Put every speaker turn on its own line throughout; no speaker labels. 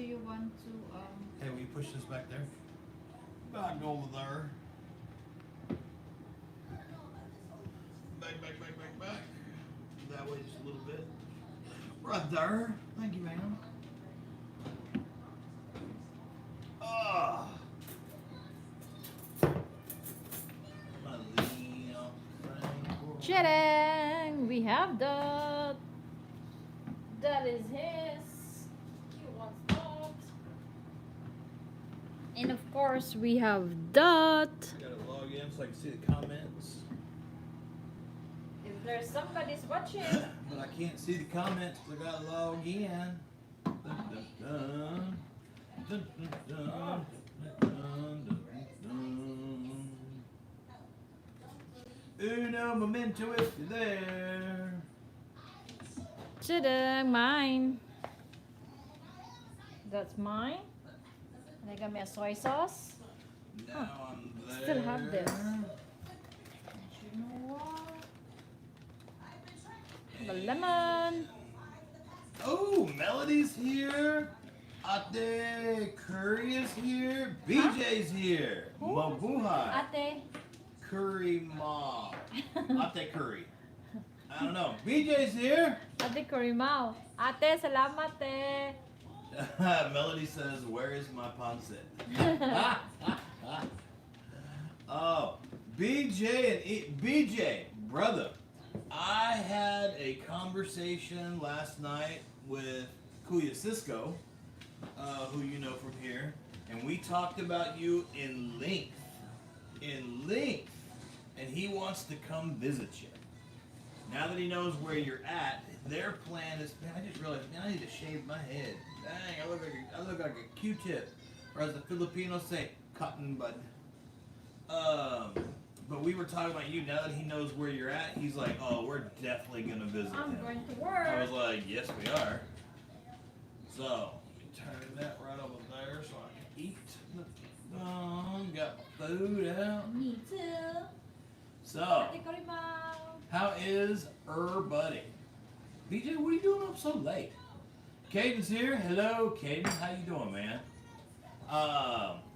you want to
Hey, will you push this back there? Back over there. Back. That way just a little bit. Right there. Thank you, ma'am. Ah.
Chitting! We have that. That is his. He wants that. And of course, we have that.
Gotta log in so I can see the comments.
If there's somebody's watching.
But I can't see the comments because I gotta log in. Dun, dun, dun. Dun, dun, dun. Dun, dun, dun. Uno momento if you're there.
Chitting! Mine. That's mine. And I got me a soy sauce.
Now I'm there.
Still have this. You know what? The lemon.
Oh, Melody's here. Ate Curry is here. BJ's here.
Who?
Mabuhay.
Ate.
Curry Mom. Ate Curry. I don't know. BJ's here.
Ate Corimao. Ate, salamat te.
Melody says, "Where is my pancit?" Oh, BJ, brother. I had a conversation last night with Kuya Cisco, who you know from here, and we talked about you in length, and he wants to come visit you. Now that he knows where you're at, their plan is, man, I just realized, man, I need to shave my head. Dang, I look like a Q-tip, or as the Filipinos say, cotton bud. But we were talking about you. Now that he knows where you're at, he's like, oh, we're definitely gonna visit
I'm
him.
going to work.
I was like, yes, we are. So, turn that right over there so I can eat. Got my food out.
Me too.
So,
Ate Corimao.
how is buddy? BJ, what are you doing up so late? Caden's here. Hello, Caden. How you doing, man?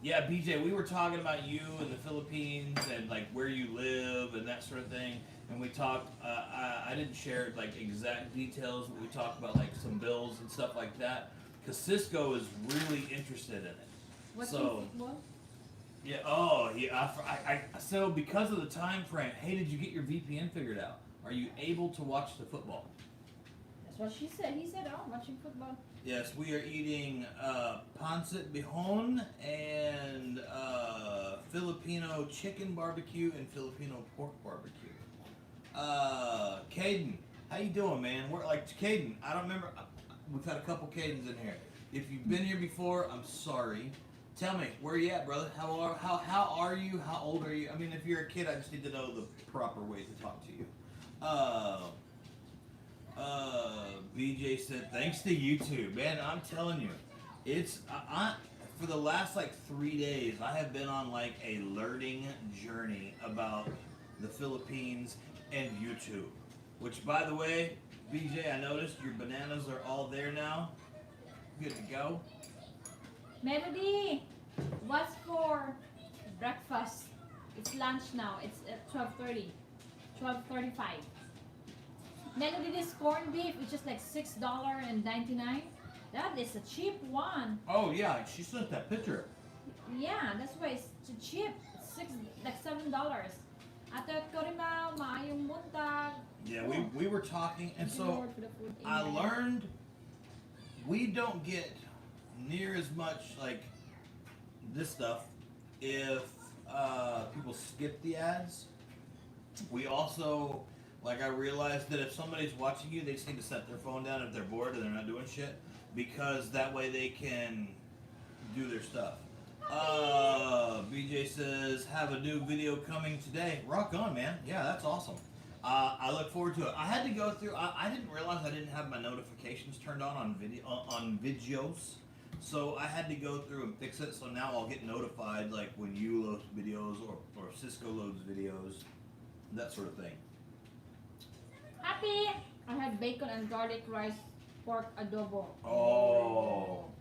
Yeah, BJ, we were talking about you in the Philippines and like where you live and that sort of thing. And we talked. I didn't share like exact details, but we talked about like some bills and stuff like that. Cause Cisco is really interested in it.
What's
So,
what?
yeah. Oh, yeah. So because of the time frame, hey, did you get your VPN figured out? Are you able to watch the football?
That's what she said. He said, "Oh, I'm watching football."
Yes, we are eating Pancit bihon and Filipino chicken barbecue and Filipino pork barbecue. Caden, how you doing, man? We're like Caden. I don't remember. We've had a couple Cadens in here. If you've been here before, I'm sorry. Tell me, where are you at, brother? How are you? How old are you? I mean, if you're a kid, I just need to know the proper way to talk to you. BJ said, thanks to YouTube. Man, I'm telling you, it's, for the last like 3 days, I have been on like a learning journey about the Philippines and YouTube. Which, by the way, BJ, I noticed your bananas are all there now. Good to go.
Melody, what's for breakfast? It's lunch now. It's at 12:30, 12:35. Melody, this corned beef is just like $6.99. That is a cheap one.
Oh yeah, she sent that picture.
Yeah, that's why it's cheap. It's $7. Ate Corimao, maayong buntag.
Yeah, we were talking, and
Thank you,
so
Lord, for the food.
I
Amen.
learned we don't get near as much like this stuff if people skip the ads. We also, like, I realized that if somebody's watching you, they just need to set their phone down if they're bored and they're not doing shit, because that way they can do their stuff. BJ says, have a new video coming today. Rock on, man. Yeah, that's awesome. I look forward to it. I had to go through, I didn't realize I didn't have my notifications turned on videos. So I had to go through and fix it. So now I'll get notified like when you load videos or Cisco loads videos, that sort of thing.
Happy! I had bacon and garlic rice pork adobo.
Oh,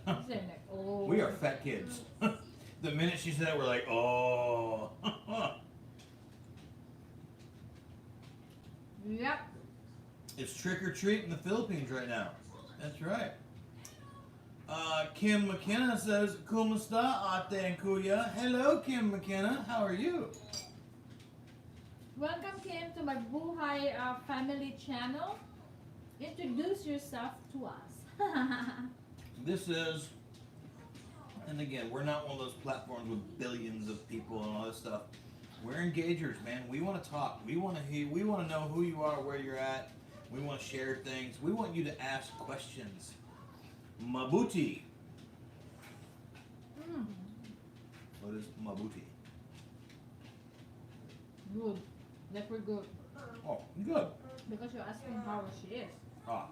He's saying like, oh.
We are fat kids. The minute she said it, we're like, oh.
Yep.
It's trick or treat in the Philippines right now. That's right. Kim McKenna says, Kumusta ate and kuya? Hello, Kim McKenna. How are you?
Welcome, Kim, to my Buhay family channel. Introduce yourself to us.
This is, and again, we're not one of those platforms with billions of people and all this stuff. We're engagers, man. We want to talk. We want to hear. We want to know who you are, where you're at. We want to share things. We want you to ask questions. Mabuti. What is mabuti?
Good. That we're good.
Oh, good.
Because you're asking how she is.
Ah.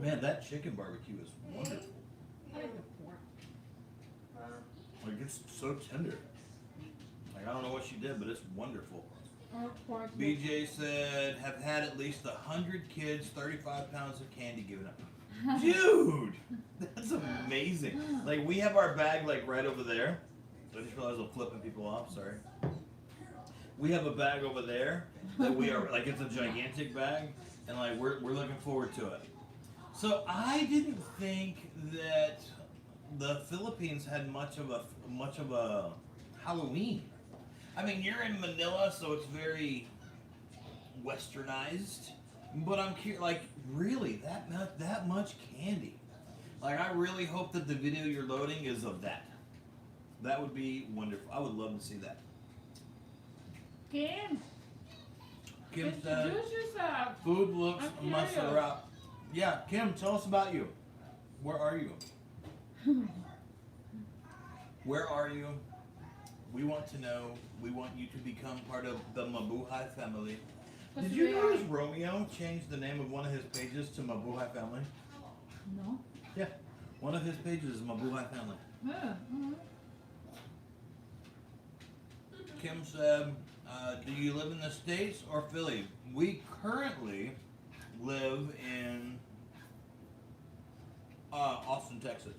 Man, that chicken barbecue is wonderful.
I like the pork.
Like, it's so tender. Like, I don't know what she did, but it's wonderful.
Pork.
BJ said, have had at least 100 kids, 35 pounds of candy given up. Dude! That's amazing. Like, we have our bag, like, right over there. I just realized I'm flipping people off, sorry. We have a bag over there that we are, like, it's a gigantic bag, and, like, we're looking forward to it. So, I didn't think that the Philippines had much of a Halloween. I mean, you're in Manila, so it's very westernized. But I'm curious, like, really, that much candy? Like, I really hope that the video you're loading is of that. That would be wonderful. I would love to see that.
Kim.
Kim said,
Introduce yourself.
food looks
I'm
must
curious.
up. Yeah, Kim, tell us about you. Where are you? Where are you? We want to know. We want you to become part of the Mabuhay family. Did you notice Romeo changed the name of one of his pages to Mabuhay family?
No.
Yeah. One of his pages is Mabuhay family.
Yeah.
Kim said, do you live in the States or Philly? We currently live in Austin, Texas.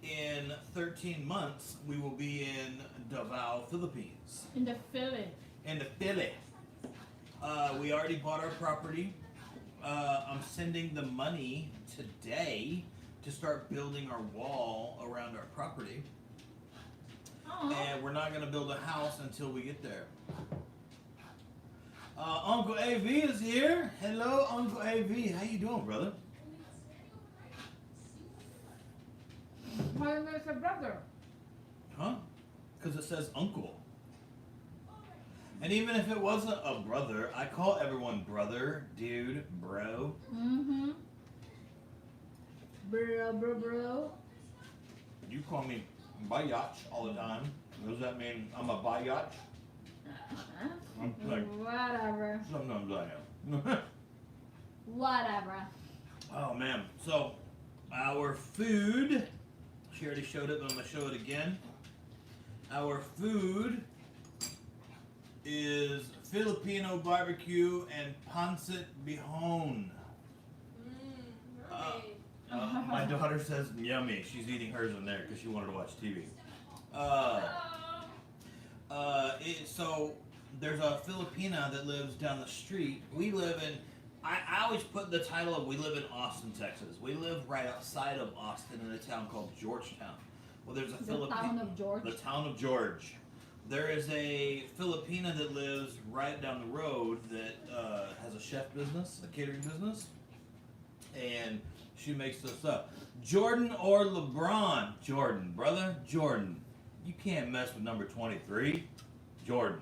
In 13 months, we will be in Davao, Philippines.
In the Philly.
In the Philly. We already bought our property. I'm sending the money today to start building our wall around our property. And we're not going to build a house until we get there. Uncle AV is here. Hello, Uncle AV. How you doing, brother?
Why is it a brother?
Huh? Because it says uncle. And even if it wasn't a brother, I call everyone brother, dude, bro.
Mm-hmm. Bro.
You call me bayach all the time. Does that mean I'm a bayach? I'm like,
Whatever.
sometimes I am.
Whatever.
Oh man, so our food, she already showed it, but I'm going to show it again. Our food is Filipino barbecue and Pancit bihon. My daughter says yummy. She's eating hers in there because she wanted to watch TV. So there's a Filipina that lives down the street. We live in, I always put the title of, we live in Austin, Texas. We live right outside of Austin in a town called Georgetown. Well, there's a
The town of George.
The town of George. There is a Filipina that lives right down the road that has a chef business, a catering business, and she makes this up. Jordan or LeBron? Jordan, brother, Jordan. You can't mess with number 23. Jordan.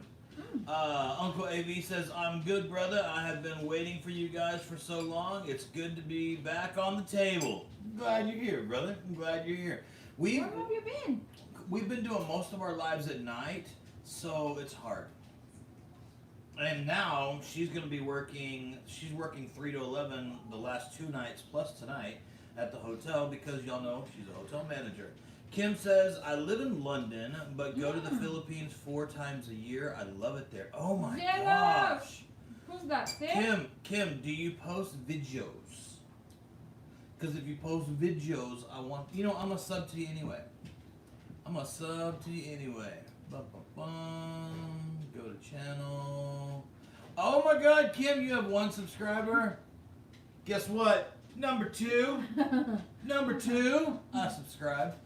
Uncle AV says, I'm good, brother. I have been waiting for you guys for so long. It's good to be back on the table. I'm glad you're here, brother. I'm glad you're here.
Where have you been?
We've been doing most of our lives at night, so it's hard. And now she's going to be working, she's working 3 to 11 the last 2 nights plus tonight at the hotel because y'all know she's a hotel manager. Kim says, I live in London, but go to the Philippines 4 times a year. I love it there. Oh my gosh.
Who Who's that? Tim?
Kim, do you post videos? Because if you post videos, I want, I'm gonna sub to you anyway. Bum. Go to channel. Oh my God, Kim, you have 1 subscriber. Guess what? Number 2. I subscribed.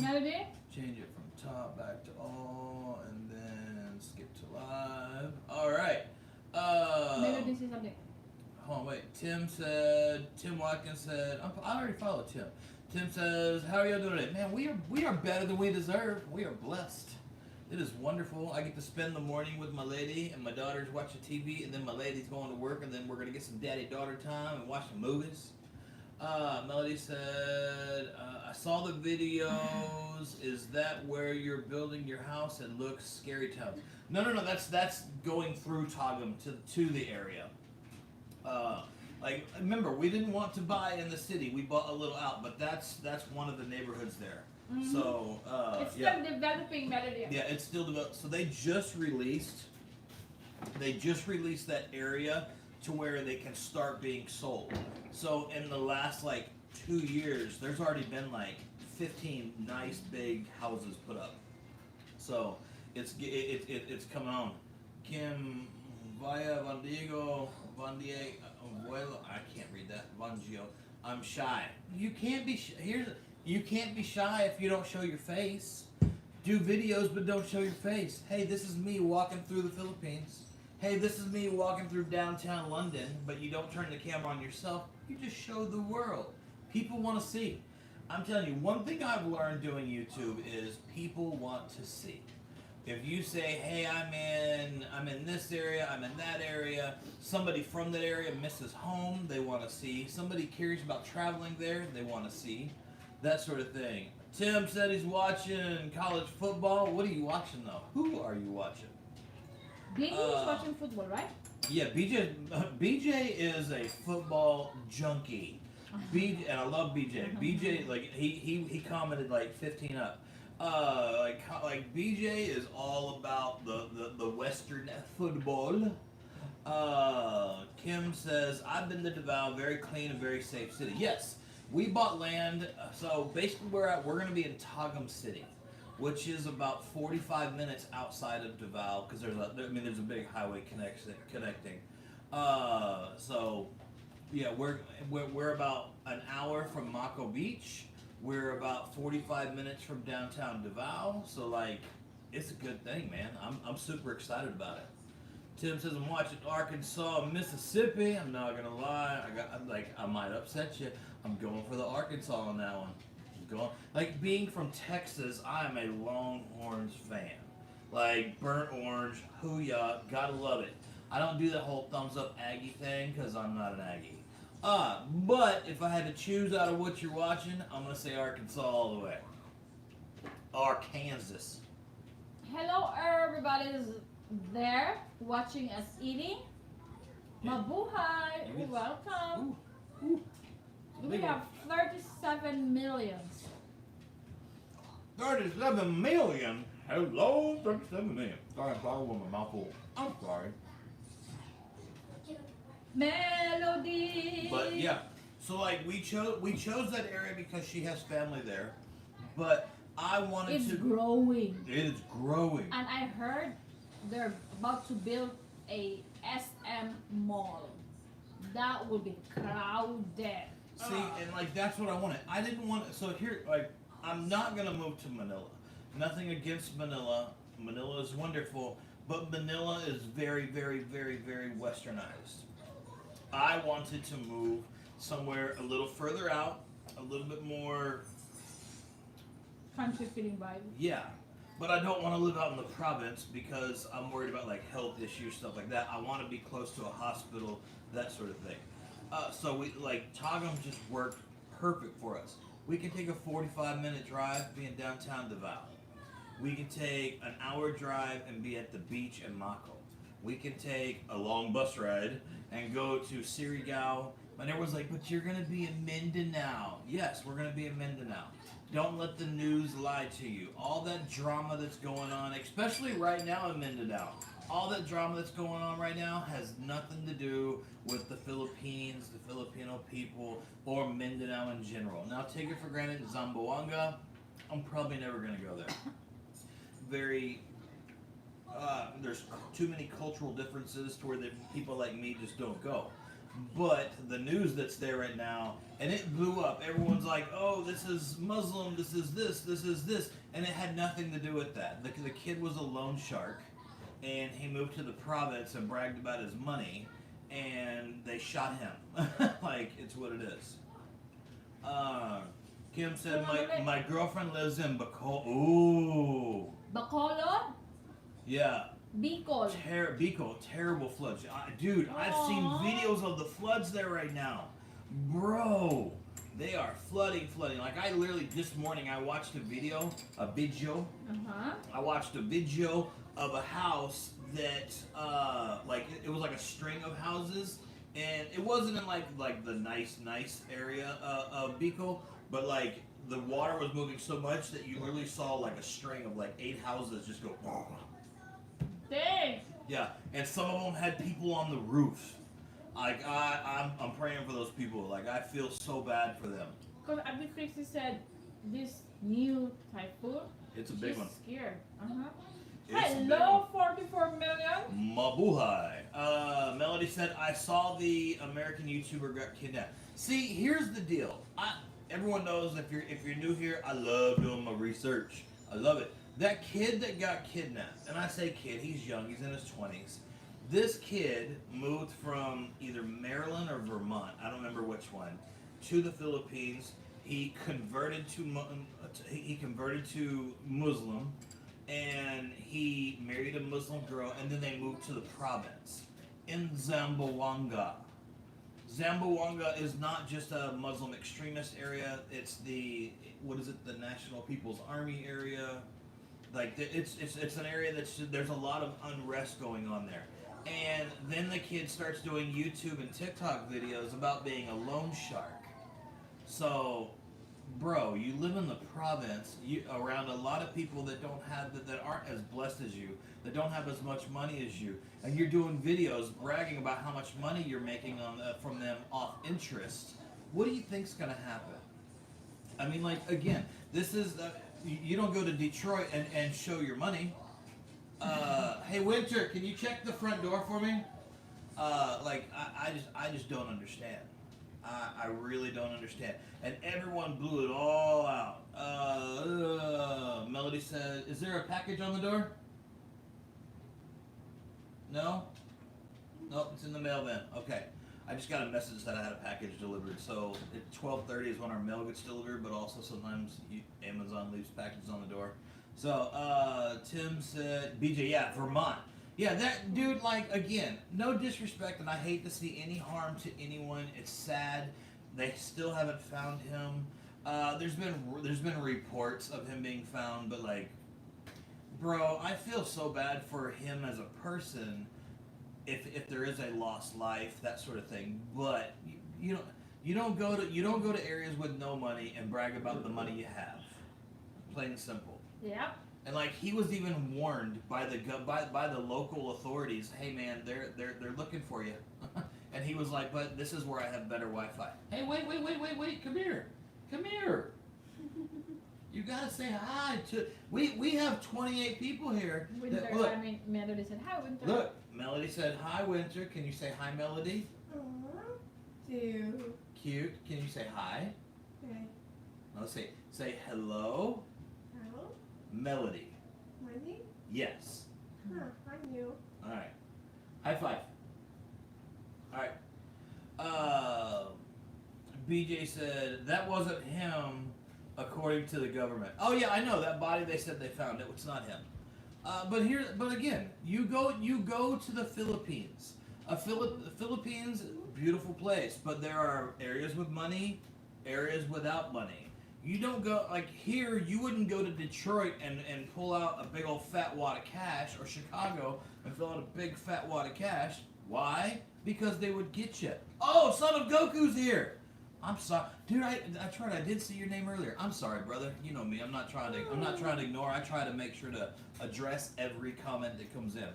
Melody?
Change it from top back to all, and then skip to live. All right.
Melody, say something.
Hold on, wait. Tim Watkins said, I already followed Tim. Tim says, how are y'all doing today? Man, we are better than we deserve. We are blessed. It is wonderful. I get to spend the morning with my lady, and my daughter's watching TV, and then my lady's going to work, and then we're going to get some daddy-daughter time and watch some movies. Melody said, I saw the videos. Is that where you're building your house? It looks scary town. No. That's going through Togum to the area. Remember, we didn't want to buy in the city. We bought a little out, but that's one of the neighborhoods there.
Mm-hmm.
So
it's still developing, Melody.
Yeah, it's still developing. So they just released that area to where they can start being sold. So in the last 2 years, there's already been 15 nice big houses put up. So it's coming on. Kim Vaya Vandiego Abuelo, I can't read that. Vangio. I'm shy. You can't be you can't be shy if you don't show your face. Do videos but don't show your face. Hey, this is me walking through the Philippines. Hey, this is me walking through downtown London, but you don't turn the camera on yourself. You just show the world. People want to see. I'm telling you, one thing I've learned doing YouTube is people want to see. If you say, hey, I'm in this area, I'm in that area, somebody from that area misses home, they want to see. Somebody curious about traveling there, they want to see. That sort of thing. Tim said he's watching college football. What are you watching, though? Who are you watching?
BJ is watching football, right?
Yeah, BJ is a football junkie. BJ, and I love BJ. BJ, he commented 15 up. BJ is all about the Western football. Kim says, I've been to Davao, very clean and very safe city. Yes, we bought land. So basically we're going to be in Togum City, which is about 45 minutes outside of Davao, because there's a big highway connecting. So yeah, we're about an hour from Mako Beach. We're about 45 minutes from downtown Davao. So it's a good thing, man. I'm super excited about it. Tim says I'm watching Arkansas, Mississippi. I'm not gonna lie. I might upset you. I'm going for the Arkansas on that one. Being from Texas, I am a Longhorns fan. Burnt orange, hoo-yah, gotta love it. I don't do that whole thumbs up Aggie thing because I'm not an Aggie. But if I had to choose out of what you're watching, I'm gonna say Arkansas all the way. Arkansas.
Hello, everybody's there watching us eating. Mabuhay, welcome. We have 37 million.
37 million? Hello, 37 million. Sorry, I'm probably with my mouth full. I'm sorry.
Melody.
But yeah, so we chose that area because she has family there, but I wanted
it's
to.
Growing.
It is growing.
And I heard they're about to build a SM mall. That would be crowded.
See, and that's what I wanted. I didn't want it. So here, I'm not gonna move to Manila. Nothing against Manila. Manila is wonderful, but Manila is very, very, very, very westernized. I wanted to move somewhere a little further out, a little bit more
country feeling vibe.
Yeah, but I don't want to live out in the province because I'm worried about health issues, stuff like that. I want to be close to a hospital, that sort of thing. So we Togum just worked perfect for us. We can take a 45-minute drive, be in downtown Davao. We can take an hour drive and be at the beach in Mako. We can take a long bus ride and go to Surigao And everyone's like, but you're going to be in Mindanao. Yes, we're going to be in Mindanao. Don't let the news lie to you. All that drama that's going on, especially right now in Mindanao, all that drama that's going on right now has nothing to do with the Philippines, the Filipino people, or Mindanao in general. Now, take it for granted, Zamboanga, I'm probably never going to go there. There's too many cultural differences to where people like me just don't go. But the news that's there right now, and it blew up. Everyone's like, oh, this is Muslim, this is this. And it had nothing to do with that. The kid was a loan shark, and he moved to the province and bragged about his money, and they shot him. Like, it's what it is. Kim said, my girlfriend lives in Bacolod. Ooh.
Bacolod?
Yeah.
Bicol.
Bicol, terrible floods. Dude, I've seen videos of the floods there right now. Bro, they are flooding. Like, I literally, this morning, I watched a video. I watched a video of a house that, it was like a string of houses. And it wasn't in, like the nice area of Bicol. But, like, the water was moving so much that you literally saw, like, a string of, like, 8 houses just go...
Dang.
Yeah, and some of them had people on the roof. Like, I'm praying for those people. Like, I feel so bad for them.
Because Abby Trixie said this new typhoon.
It's a big one.
She's scared.
It's
Hello, 44 million.
Mabuhay. Melody said, I saw the American YouTuber got kidnapped. See, here's the deal. Everyone knows if you're new here, I love doing my research. I love it. That kid that got kidnapped, and I say kid, he's young, he's in his 20s. This kid moved from either Maryland or Vermont, I don't remember which one, to the Philippines. He converted to Muslim, and he married a Muslim girl, and then they moved to the province in Zamboanga. Zamboanga is not just a Muslim extremist area, it's the National People's Army area. Like, it's an area there's a lot of unrest going on there. And then the kid starts doing YouTube and TikTok videos about being a loan shark. So, bro, you live in the province, around a lot of people that aren't as blessed as you, that don't have as much money as you, and you're doing videos bragging about how much money you're making from them off interest. What do you think's gonna happen? I mean, like, again, this is you don't go to Detroit and show your money. Hey, Winter, can you check the front door for me? I just don't understand. I really don't understand. And everyone blew it all out. Melody said, is there a package on the door? No? Nope, it's in the mail then. Okay. I just got a message that I had a package delivered. So at 12:30 is when our mail gets delivered, but also sometimes Amazon leaves packages on the door. So Tim said, BJ, yeah, Vermont. Yeah, that dude, like, again, no disrespect, and I hate to see any harm to anyone. It's sad. They still haven't found him. There's been reports of him being found, but, like, bro, I feel so bad for him as a person. If there is a lost life, that sort of thing, but you don't go to areas with no money and brag about the money you have. Plain and simple.
Yeah.
And like, he was even warned by the local authorities. Hey man, they're looking for you. And he was like, but this is where I have better Wi-Fi. Hey, wait, come here. You gotta say hi to. We have 28 people here.
Winter, Melody said hi, Winter.
Look, Melody said hi, Winter. Can you say hi, Melody?
Cute.
Cute. Can you say hi?
Okay.
No, say hello.
Hello?
Melody.
Money?
Yes.
Huh, I knew.
All right. High five. All right. BJ said that wasn't him. According to the government. Oh yeah, I know that body. They said they found it. It's not him. But again, you go to the Philippines. The Philippines, beautiful place, but there are areas with money, areas without money. You don't go, like here. You wouldn't go to Detroit and pull out a big old fat wad of cash, or Chicago and fill out a big fat wad of cash. Why? because they would get you. Oh, Son of Goku's here. I'm sorry, dude. I tried. I did see your name earlier. I'm sorry, brother. You know me. I'm not trying to ignore. I try to make sure to address every comment that comes in.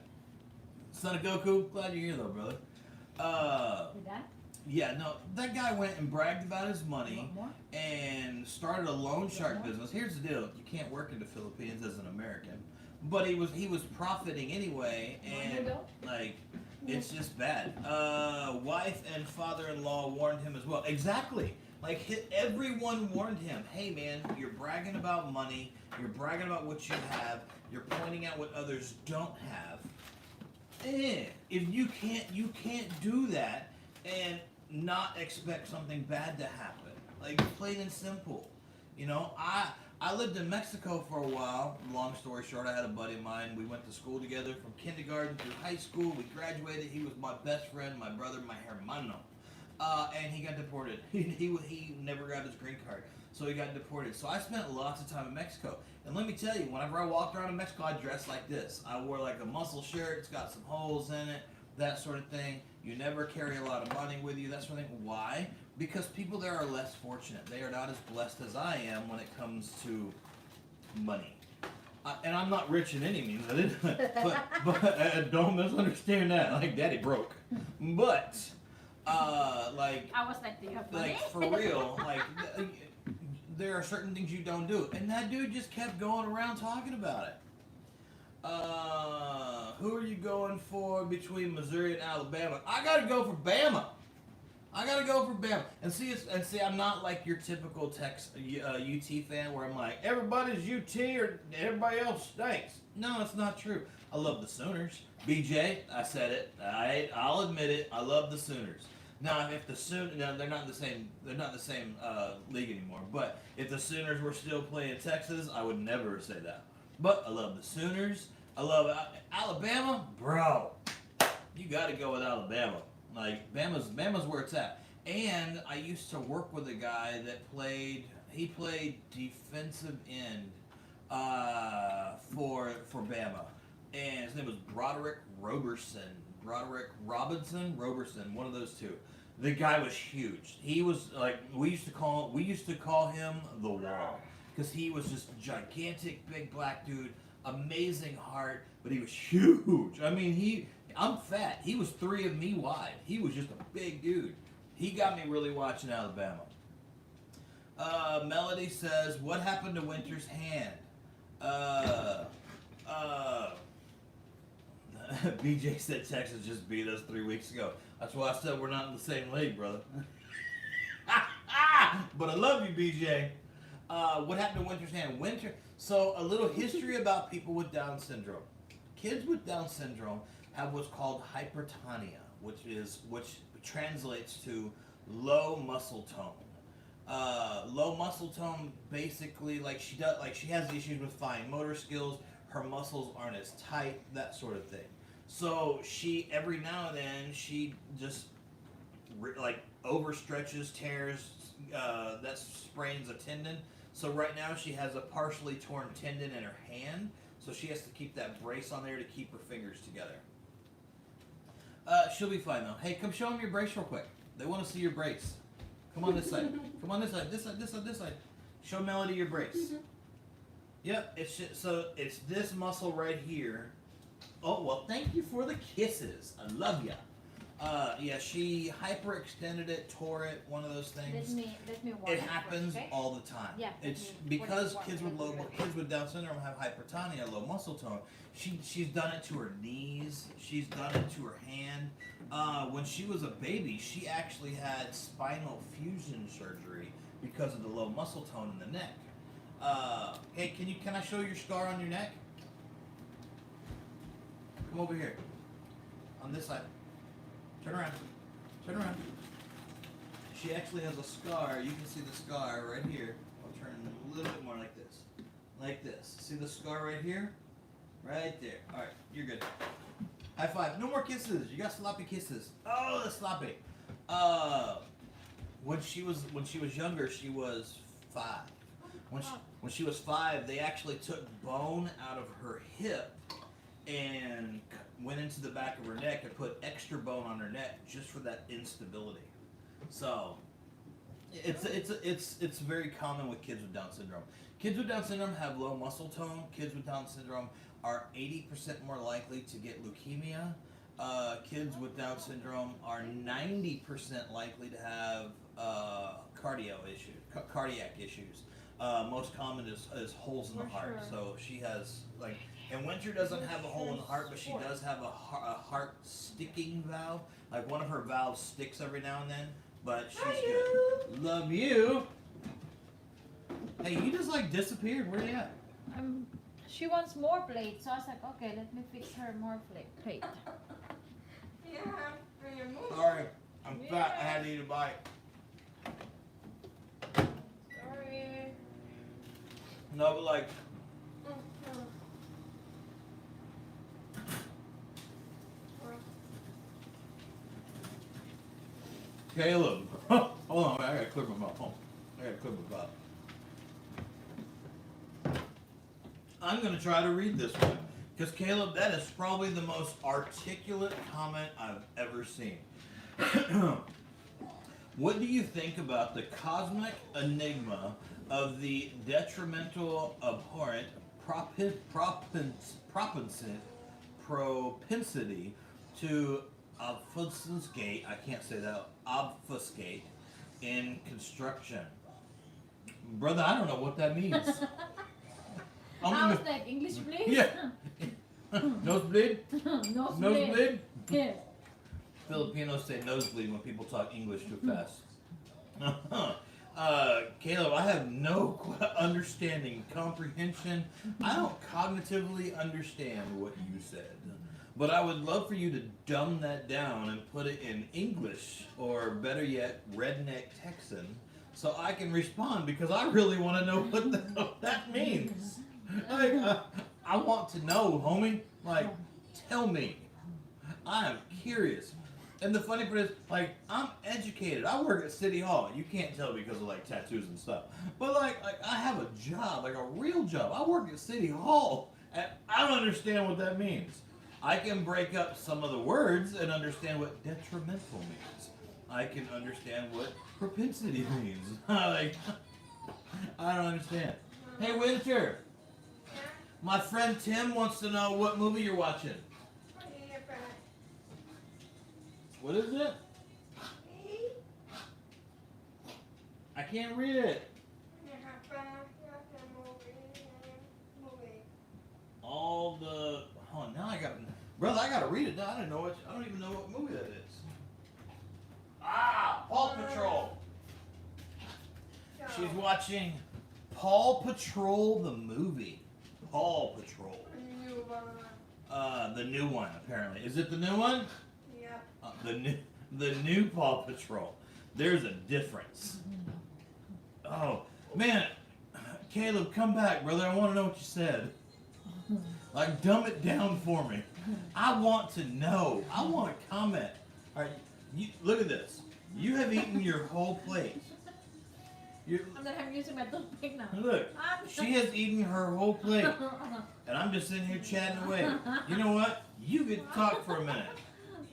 Son of Goku, glad you're here though, brother.
With that?
Yeah, no, that guy went and bragged about his money
More?
and started a loan shark business. Here's the deal: you can't work in the Philippines as an American, but he was profiting anyway, and like it's just bad. Wife and father-in-law warned him as well. Exactly. Like everyone warned him. Hey man, you're bragging about money. You're bragging about what you have. You're pointing out what others don't have. If you can't do that and not expect something bad to happen. Like plain and simple. You know, I lived in Mexico for a while. Long story short, I had a buddy of mine. We went to school together from kindergarten through high school. We graduated. He was my best friend, my brother, my hermano. And he got deported. He never got his green card, so he got deported. So I spent lots of time in Mexico. And let me tell you, whenever I walked around in Mexico, I dressed like this. I wore like a muscle shirt. It's got some holes in it, that sort of thing. You never carry a lot of money with you, that sort of thing. Why? Because people there are less fortunate. They are not as blessed as I am when it comes to money. And I'm not rich in any means, but don't misunderstand that. Like, Daddy broke. But, like...
I was like, do you have money?
Like, for real, like... There are certain things you don't do. And that dude just kept going around talking about it. Who are you going for between Missouri and Alabama? I gotta go for Bama. And see, I'm not like your typical UT fan where I'm like, everybody's UT or everybody else stinks. No, it's not true. I love the Sooners. BJ, I said it. I'll admit it. I love the Sooners. Now, if the Sooners, they're not the same league anymore. But if the Sooners were still playing Texas, I would never say that. But I love the Sooners. I love Alabama, bro. You got to go with Alabama. Like Bama's where it's at. And I used to work with a guy that played defensive end for Bama, and his name was Broderick Roberson, one of those two. The guy was huge. He was like we used to call him the Wall because he was just gigantic, big black dude, amazing heart, but he was huge. I mean, I'm fat. He was 3 of me wide. He was just a big dude. He got me really watching Alabama. Melody says, what happened to Winter's hand? BJ said Texas just beat us 3 weeks ago. That's why I said we're not in the same league, brother. But I love you, BJ. What happened to Winter's hand? So a little history about people with Down syndrome. Kids with Down syndrome have what's called hypertonia, which translates to low muscle tone. Low muscle tone, basically, she has issues with fine motor skills. Her muscles aren't as tight, that sort of thing. So she, every now and then, she just overstretches, tears, that sprains a tendon. So right now she has a partially torn tendon in her hand. So she has to keep that brace on there to keep her fingers together. She'll be fine though. Hey, come show them your brace real quick. They want to see your brace. Come on this side. Come on this side. This side. This side. This side. Show Melody your brace. Yep. It's this muscle right here. Oh well, thank you for the kisses. I love ya. Yeah, she hyperextended it, tore it. One of those things.
Let me walk
It happens
okay?
all the time.
Yeah.
It's because kids with Down syndrome have hypertonia, low muscle tone. She's done it to her knees. She's done it to her hand. When she was a baby, she actually had spinal fusion surgery because of the low muscle tone in the neck. Hey, can I show your scar on your neck? Come over here. On this side. Turn around. Turn around. She actually has a scar. You can see the scar right here. I'll turn a little bit more like this. Like this. See the scar right here? Right there. Alright, you're good. High five. No more kisses. You got sloppy kisses. Oh, that's sloppy. When she was younger, she was 5. When she was 5, they actually took bone out of her hip and went into the back of her neck and put extra bone on her neck just for that instability. So it's very common with kids with Down syndrome. Kids with Down syndrome have low muscle tone. Kids with Down syndrome are 80% more likely to get leukemia. Kids with Down syndrome are 90% likely to have cardiac issues. Most common is holes in the
For
heart.
sure.
So she has and Winter doesn't have a hole in the heart, but she does have a heart sticking valve. Like one of her valves sticks every now and then, but she's good. Love you. Hey, you just disappeared. Where you at?
She wants more plates, so I was like, okay, let me fix her more plate.
Yeah, bring your move.
Sorry, I'm fat. I had to eat a bite.
Sorry.
No, but like, Caleb. Hold on, I gotta clear my mouth. Hold on. I gotta clear my mouth. I'm gonna try to read this one. Because Caleb, that is probably the most articulate comment I've ever seen. What do you think about the cosmic enigma of the detrimental, abhorrent propensity to obfuscate, I can't say that, obfuscate in construction? Brother, I don't know what that means.
I was like, English please?
Yeah. Nosebleed? Nosebleed?
Yes.
Filipinos say nosebleed when people talk English too fast. Caleb, I have no understanding, comprehension. I don't cognitively understand what you said. But I would love for you to dumb that down and put it in English, or better yet, redneck Texan, so I can respond, because I really want to know what the hell that means. I want to know, homie. Tell me. I am curious. And the funny part is, I'm educated. I work at City Hall. You can't tell because of tattoos and stuff. But I have a job, a real job. I work at City Hall, and I don't understand what that means. I can break up some of the words and understand what detrimental means. I can understand what propensity means. I don't understand. Hey, Winter. My friend Tim wants to know what movie you're watching. What is it? I can't read it. All the... Oh, now I got... Brother, I got to read it now. I don't even know what movie that is. Ah! Paw Patrol. She's watching Paw Patrol the movie. Paw Patrol. The new one, apparently. Is it the new one?
Yeah.
The new Paw Patrol. There's a difference. Oh, man. Caleb, come back, brother. I want to know what you said. Dumb it down for me. I want to know. I want to comment. All right, look at this. You have eaten your whole plate.
I'm using my toothpick now.
Look, she has eaten her whole plate. And I'm just sitting here chatting away. You know what? You get to talk for a minute.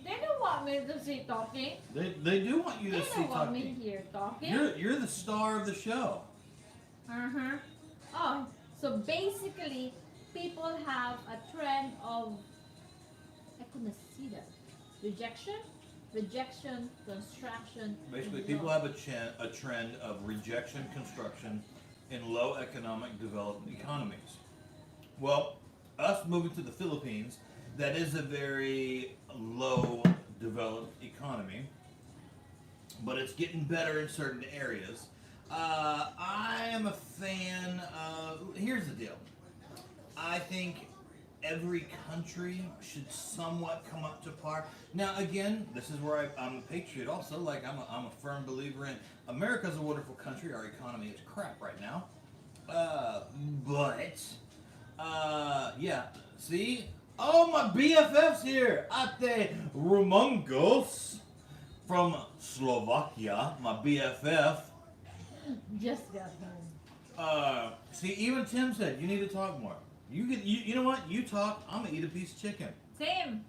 They don't want me to see talking.
They do want you to see
They don't want me
talking.
here talking.
You're the star of the show.
Uh-huh. Oh, so basically, people have a trend of, I couldn't see that. Rejection, construction.
Basically,
and
people
love.
have a trend of rejection construction in low economic developed economies. Well, us moving to the Philippines, that is a very low developed economy, but it's getting better in certain areas. I am a fan of, here's the deal. I think every country should somewhat come up to par. Now, again, this is where I'm a patriot also. I'm a firm believer in America's a wonderful country. Our economy is crap right now. Yeah. See? Oh, my BFF's here. Ate Rumongos from Slovakia, my BFF.
Just got home.
See, even Tim said, you need to talk more. You know what? You talk, I'm going to eat a piece of chicken.
Same.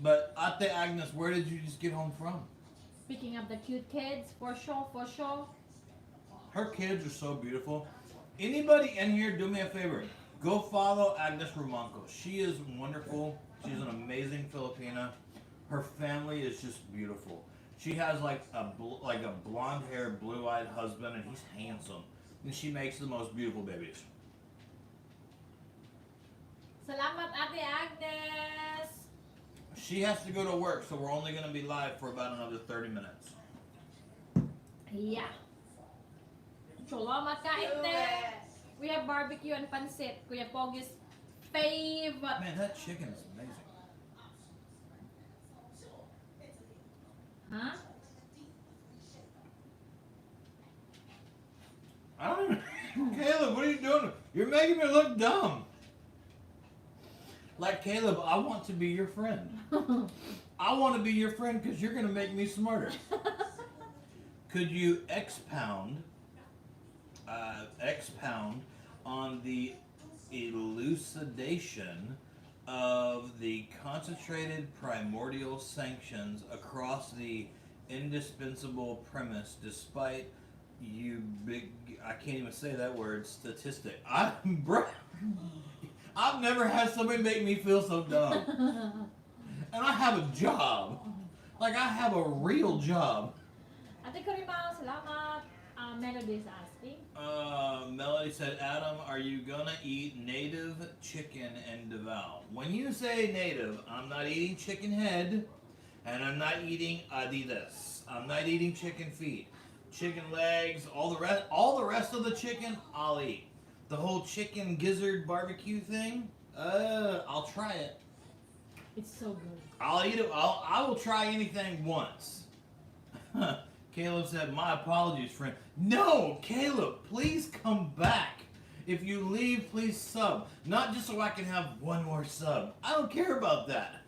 But Ate Agnes, where did you just get home from?
Speaking of the cute kids, for sure, for sure.
Her kids are so beautiful. Anybody in here, do me a favor. Go follow Agnes Romanco. She is wonderful. She's an amazing Filipina. Her family is just beautiful. She has like a blonde-haired, blue-eyed husband, and he's handsome. And she makes the most beautiful babies.
Salamat, Ate Agnes.
She has to go to work, so we're only going to be live for about another 30 minutes.
Yeah. Salamat, kainte. We have barbecue and pancit. Kuya Pogi's favorite.
Man, that chicken is amazing.
Huh?
I don't even... Caleb, what are you doing? You're making me look dumb. Like, Caleb, I want to be your friend. I want to be your friend because you're going to make me smarter. Could you expound on the elucidation of the concentrated primordial sanctions across the indispensable premise despite you big, I can't even say that word, statistic. Bro, I've never had somebody make me feel so dumb. And I have a job. Like, I have a real job.
Ate Karimao, salamat. Melody is asking.
Melody said, Adam, are you gonna eat native chicken in Davao? When you say native, I'm not eating chicken head, and I'm not eating Adidas. I'm not eating chicken feet, chicken legs, all the rest of the chicken, I'll eat. The whole chicken gizzard barbecue thing, I'll try it.
It's so good.
I'll eat it. I will try anything once. Caleb said, my apologies, friend. No, Caleb, please come back. If you leave, please sub. Not just so I can have one more sub. I don't care about that.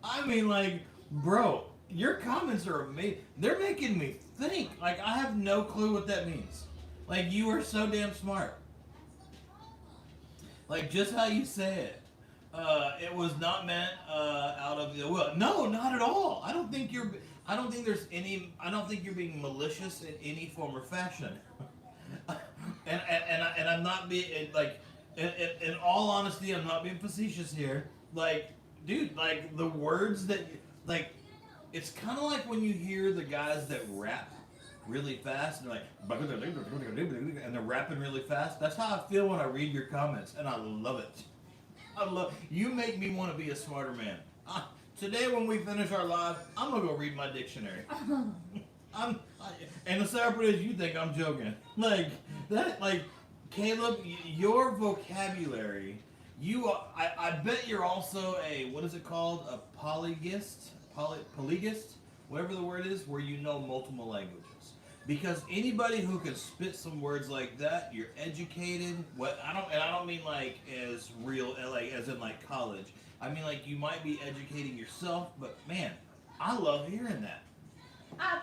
I mean, like, bro, your comments are amazing. They're making me think. Like, I have no clue what that means. Like, you are so damn smart. Like, just how you say it. It was not meant out of the will. No, not at all. I don't think you're being malicious in any form or fashion. and I'm not being like, in all honesty, I'm not being facetious here. Like, dude, like the words that, like, it's kind of like when you hear the guys that rap really fast and and they're rapping really fast. That's how I feel when I read your comments, and I love it. You make me want to be a smarter man. Today when we finish our live, I'm gonna go read my dictionary. And the sad part is, you think I'm joking. Like that, like Caleb, your vocabulary. I bet you're also a, what is it called? A polygist, whatever the word is, where you know multiple languages. Because anybody who can spit some words like that, you're educated. I don't mean like as real, like as in like college. I mean like you might be educating yourself, but man, I love hearing that.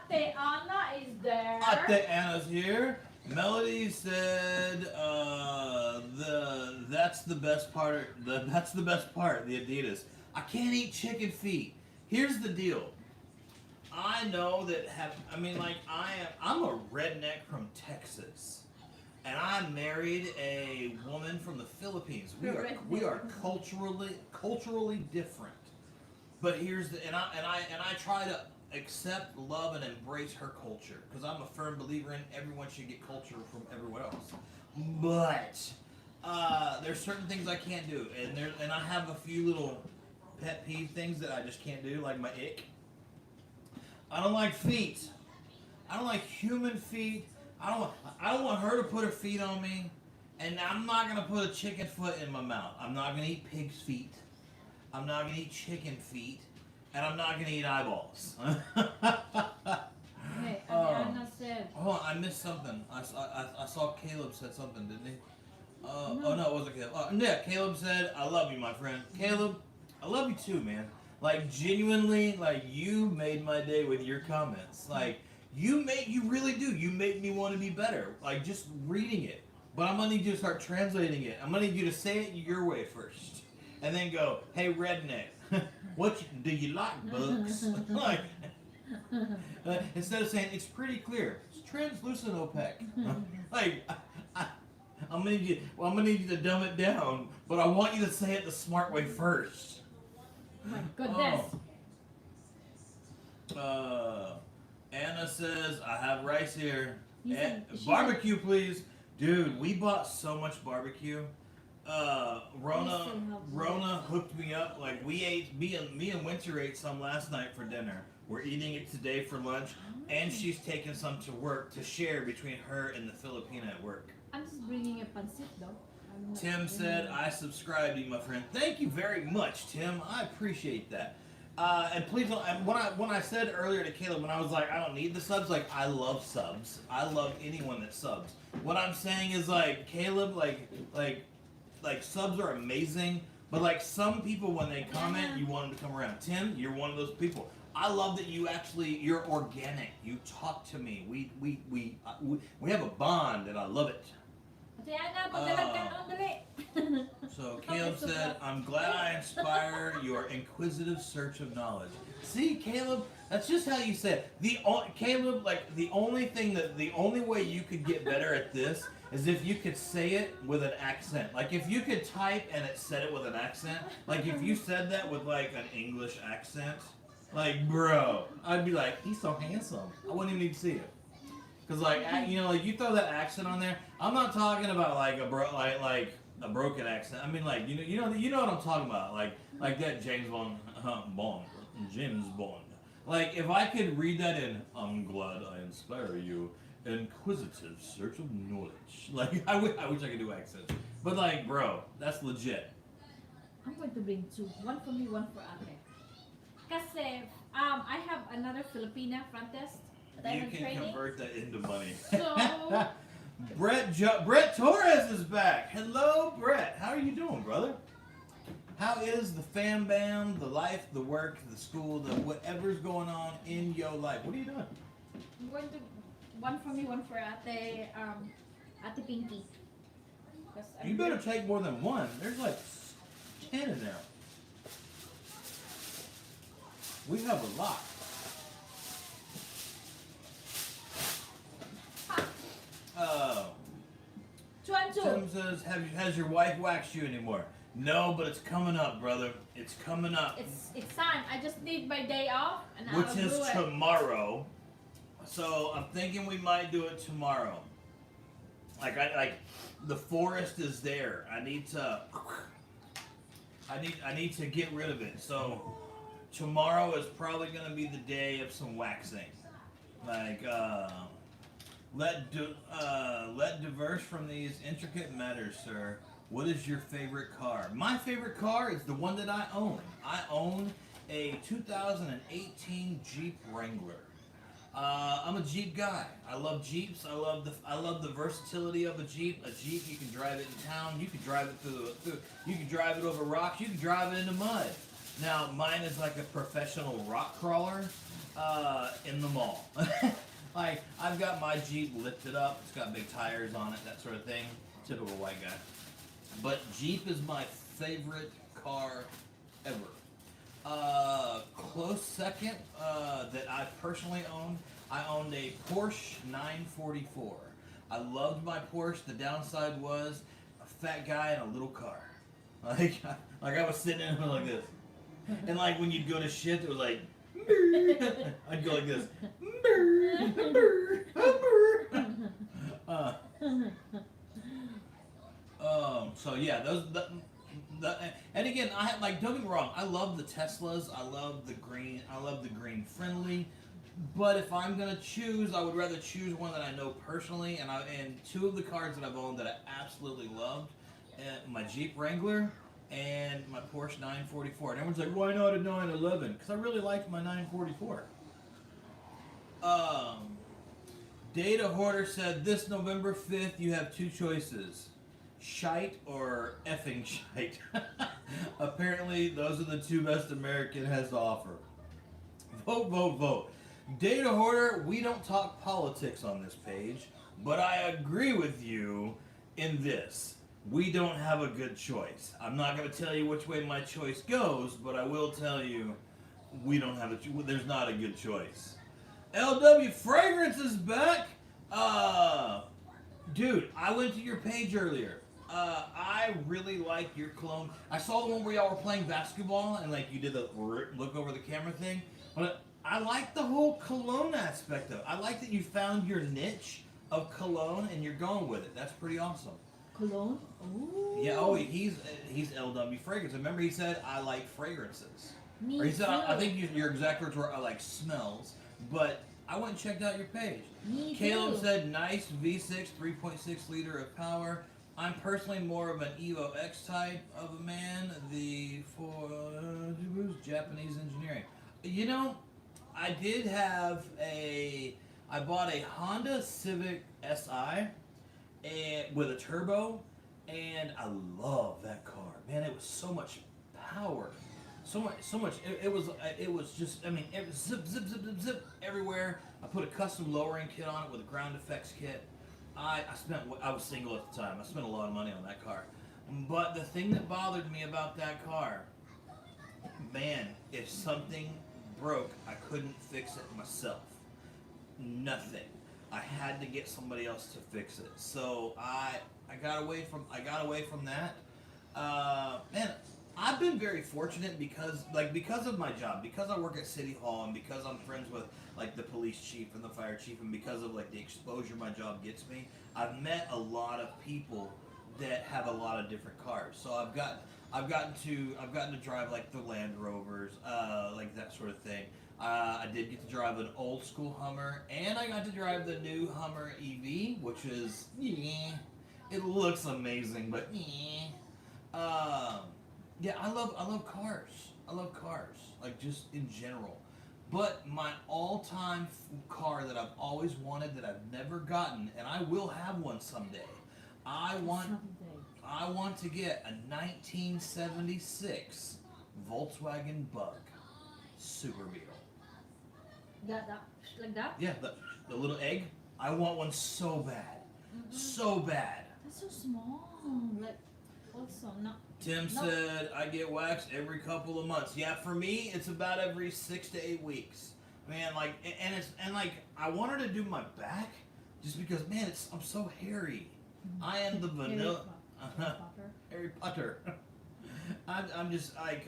Ate Anna is there.
Ate Anna's here. Melody said, that's the best part. That's the best part. The Adidas. I can't eat chicken feet. Here's the deal. I know that I'm a redneck from Texas, and I married a woman from the Philippines. We are culturally different. But here's the and I try to accept, love, and embrace her culture because I'm a firm believer in everyone should get culture from everywhere else. But there's certain things I can't do, and I have a few little pet peeve things that I just can't do, like my ick. I don't like feet. I don't like human feet. I don't want her to put her feet on me, and I'm not gonna put a chicken foot in my mouth. I'm not gonna eat pig's feet. I'm not gonna eat chicken feet, and I'm not gonna eat eyeballs.
Hey, Anna said.
Oh, I missed something. I saw Caleb said something, didn't he?
No.
Oh no, it wasn't Caleb. Yeah, Caleb said, "I love you, my friend." Caleb, I love you too, man. Like genuinely, like you made my day with your comments. Like you really do. You make me want to be better. Like just reading it. But I'm gonna need you to start translating it. I'm gonna need you to say it your way first, and then go, "Hey, redneck, do you like books? Like, instead of saying it's pretty clear, it's translucent opaque. Like, I'm gonna need you to dumb it down, but I want you to say it the smart way first.
My goodness.
Anna says, I have rice here.
He said- she
Barbecue, please. Dude, we bought so much barbecue. Rona hooked me up. Like, me and Winter ate some last night for dinner. We're eating it today for lunch, and she's taking some to work to share between her and the Filipino at work.
I'm just bringing a pancit though. I'm not
Tim said, I subscribe to you, my friend. Thank you very much, Tim. I appreciate that. And please don't, and when I said earlier to Caleb, when I was like, I don't need the subs, like, I love subs. I love anyone that subs. What I'm saying is, like, Caleb, like subs are amazing, but, like, some people, when they comment, you want them to come around. Tim, you're one of those people. I love that you're organic. You talk to me. We have a bond, and I love it. So Caleb said, I'm glad I inspire your inquisitive search of knowledge. See, Caleb, that's just how you say it. Caleb, like, the only way you could get better at this is if you could say it with an accent. Like, if you could type and it said it with an accent, like, if you said that with, like, an English accent, like, bro, I'd be like, he's so handsome. I wouldn't even need to see it. Cause like, you know, like, you throw that accent on there. I'm not talking about like a broken accent. I mean, like, you know what I'm talking about. Like that James Bond. Like, if I could read that in, I'm glad I inspire you, inquisitive search of knowledge. Like, I wish I could do accents. But like, bro, that's legit.
I'm going to bring two. One for me, one for Ate. Kasi, I have another Filipina front desk that
You
I'm
can
training.
convert that into money.
So,
Brett Torres is back. Hello, Brett. How are you doing, brother? How is the fam bam, the life, the work, the school, the whatever's going on in your life? What are you doing?
I'm going to, one for me, one for Ate, Ate Pinky.
You better take more than one. There's like 10 in there. We have a lot. Tim says, has your wife waxed you anymore? No, but it's coming up, brother. It's coming up.
It's time. I just need my day off, and
Which
I'll
is
do it.
tomorrow. So I'm thinking we might do it tomorrow. Like the forest is there. I need to get rid of it. So tomorrow is probably going to be the day of some waxing. Like let diverse from these intricate matters, sir. What is your favorite car? My favorite car is the one that I own. I own a 2018 Jeep Wrangler. I'm a Jeep guy. I love Jeeps. I love the versatility of a Jeep. A Jeep, you can drive it in town. You can drive it you can drive it over rocks. You can drive it into mud. Now, mine is like a professional rock crawler in the mall. Like, I've got my Jeep lifted up. It's got big tires on it, that sort of thing. Typical white guy. But Jeep is my favorite car ever. Close second that I personally owned, I owned a Porsche 944. I loved my Porsche. The downside was a fat guy in a little car. Like I was sitting in it like this. And like when you'd go to shit, it was like, I'd go like this. So yeah, and again, don't get me wrong, I love the Teslas, I love the green friendly, but if I'm gonna choose, I would rather choose one that I know personally, and two of the cars that I've owned that I absolutely loved, my Jeep Wrangler and my Porsche 944. And everyone's like, why not a 911? Because I really liked my 944. Data Hoarder said, this November 5th, you have two choices. Shite or effing shite. Apparently, those are the two best American has to offer. Vote, vote, vote. Data Hoarder, we don't talk politics on this page, but I agree with you in this. we don't have a good choice. I'm not going to tell you which way my choice goes, but I will tell you we don't have there's not a good choice. LW Fragrance is back. Dude, I went to your page earlier. I really like your cologne. I saw the one where y'all were playing basketball and like you did the look over the camera thing. But I like the whole cologne aspect of it. I like that you found your niche of cologne and you're going with it. That's pretty awesome.
Cologne? Ooh.
Yeah, oh, he's LW Fragrance. Remember he said, I like fragrances.
Me
Or he said,
too.
I think your exact words were, I like smells. But I went and checked out your page.
Me
Caleb
too.
said, nice V6, 3.6 liter of power. I'm personally more of an Evo X type of a man. Japanese engineering. You know, I bought a Honda Civic Si with a turbo, and I love that car. Man, it was so much power. So much. It was just, I mean, it was zip, zip, zip, zip, zip everywhere. I put a custom lowering kit on it with a ground effects kit. I was single at the time. I spent a lot of money on that car. But the thing that bothered me about that car, man, if something broke, I couldn't fix it myself. Nothing. I had to get somebody else to fix it. So I got away from that. Man, I've been very fortunate because of my job, because I work at City Hall, and because I'm friends with like the police chief and the fire chief, and because of like the exposure my job gets me, I've met a lot of people that have a lot of different cars. So I've gotten to drive like the Land Rovers, like that sort of thing. I did get to drive an old school Hummer, and I got to drive the new Hummer EV, which is it looks amazing, but yeah, I love cars. I love cars, like just in general. But my all-time car that I've always wanted that I've never gotten, and I will have one someday. I want to get a 1976 Volkswagen Bug Super Beetle.
That like that?
Yeah, the little egg. I want one so bad, so bad.
That's so small. Like, also not.
Tim said, I get waxed every couple of months. Yeah, for me, it's about every 6 to 8 weeks. Man, like, and I want her to do my back, just because, man, I'm so hairy. I am the vanilla. Harry Potter. I'm just like,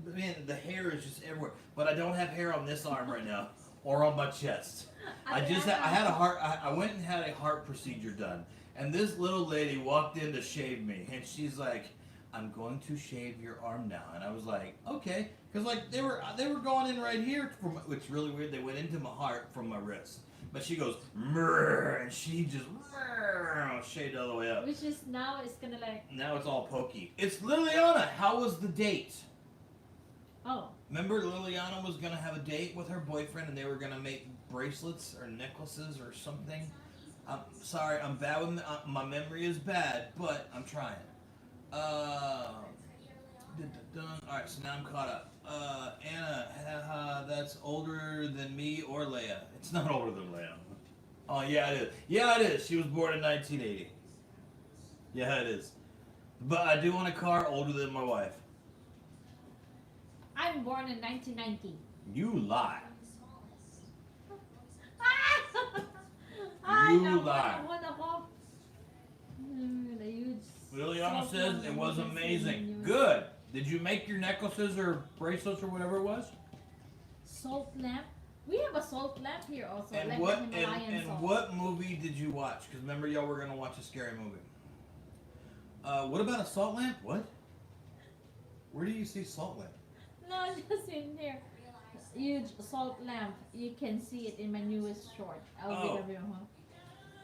man, the hair is just everywhere. But I don't have hair on this arm right now, or on my chest. I went and had a heart procedure done, and this little lady walked in to shave me, and she's like, I'm going to shave your arm now. And I was like, okay. Because like they were going in right here, which is really weird. They went into my heart from my wrist. But she goes, and she just shaved all the way up.
Which is now it's gonna like.
Now it's all pokey. It's Liliana. How was the date?
Oh.
Remember Liliana was going to have a date with her boyfriend and they were going to make bracelets or necklaces or something. I'm sorry, I'm bad with my memory is bad, but I'm trying. Alright, so now I'm caught up. Anna, that's older than me or Leia. It's not older than Leia. Oh, yeah, it is. Yeah, it is. She was born in 1980. Yeah, it is. But I do want a car older than my wife.
I'm born in 1990.
You lie.
Ay,
You lie. Liliana says it was amazing. Good. Did you make your necklaces or bracelets or whatever it was?
Salt lamp. We have a salt lamp here also.
And
like
what
the Himalayan
and
salt.
what movie did you watch? Because remember y'all were gonna watch a scary movie. What about a salt lamp? What? Where do you see salt lamp?
No, just in here. Huge salt lamp. You can see it in my newest short.